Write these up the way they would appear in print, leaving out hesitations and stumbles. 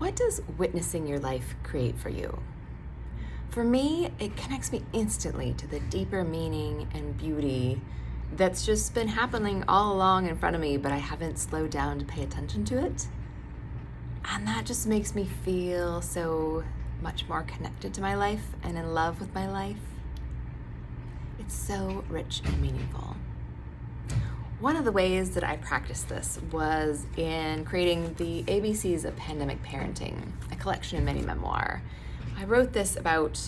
What does witnessing your life create for you? For me, it connects me instantly to the deeper meaning and beauty that's just been happening all along in front of me, but I haven't slowed down to pay attention to it. And that just makes me feel so much more connected to my life and in love with my life. It's so rich and meaningful. One of the ways that I practiced this was in creating the ABCs of Pandemic Parenting, a collection of mini memoir. I wrote this about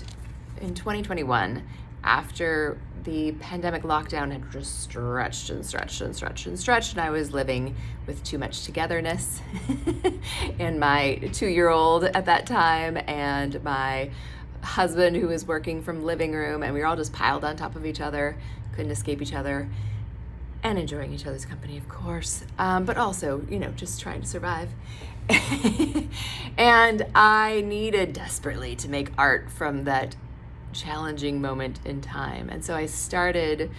in 2021 after the pandemic lockdown had just stretched and I was living with too much togetherness and my 2-year-old at that time and my husband who was working from living room, and we were all just piled on top of each other, couldn't escape each other, and enjoying each other's company, of course, but also, just trying to survive. And I needed desperately to make art from that challenging moment in time. And so I started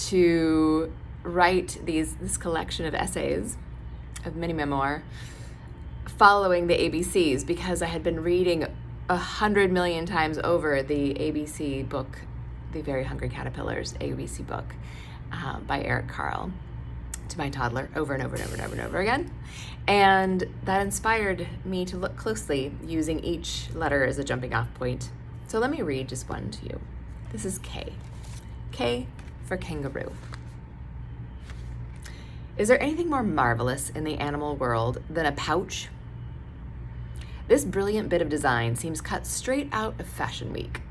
to write this collection of essays, of mini memoir, following the ABCs, because I had been reading 100 million times over the ABC book, The Very Hungry Caterpillars ABC book, by Eric Carle, to my toddler over and over again. And that inspired me to look closely, using each letter as a jumping off point. So let me read just one to you. This is K. K for kangaroo. Is there anything more marvelous in the animal world than a pouch? This brilliant bit of design seems cut straight out of Fashion Week.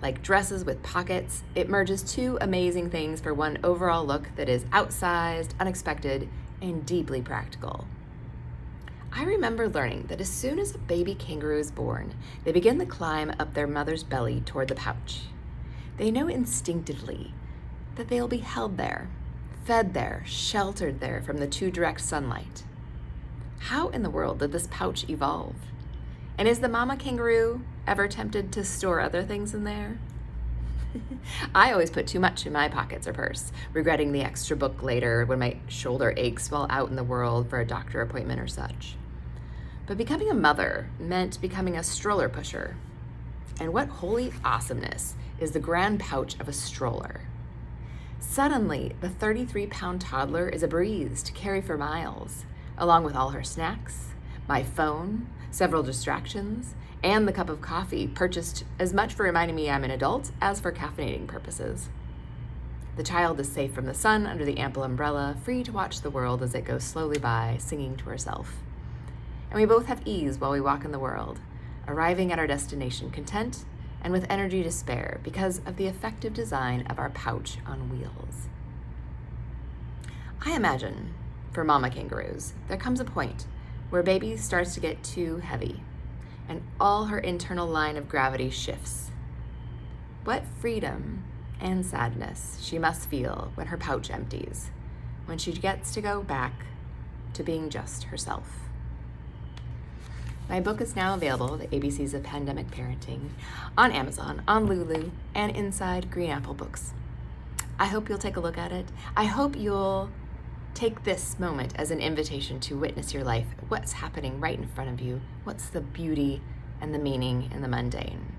Like dresses with pockets, it merges two amazing things for one overall look that is outsized, unexpected, and deeply practical. I remember learning that as soon as a baby kangaroo is born, they begin the climb up their mother's belly toward the pouch. They know instinctively that they'll be held there, fed there, sheltered there from the too direct sunlight. How in the world did this pouch evolve? And is the mama kangaroo ever tempted to store other things in there? I always put too much in my pockets or purse, regretting the extra book later when my shoulder aches while out in the world for a doctor appointment or such. But becoming a mother meant becoming a stroller pusher. And what holy awesomeness is the grand pouch of a stroller? Suddenly, the 33-pound toddler is a breeze to carry for miles, along with all her snacks, my phone, several distractions, and the cup of coffee purchased as much for reminding me I'm an adult as for caffeinating purposes. The child is safe from the sun under the ample umbrella, free to watch the world as it goes slowly by, singing to herself. And we both have ease while we walk in the world, arriving at our destination content and with energy to spare because of the effective design of our pouch on wheels. I imagine, for mama kangaroos, there comes a point where baby starts to get too heavy, and all her internal line of gravity shifts. What freedom and sadness she must feel when her pouch empties, when she gets to go back to being just herself. My book is now available, The ABCs of Pandemic Parenting, on Amazon, on Lulu, and inside Green Apple Books. I hope you'll take a look at it. I hope you'll take this moment as an invitation to witness your life, what's happening right in front of you, what's the beauty and the meaning in the mundane.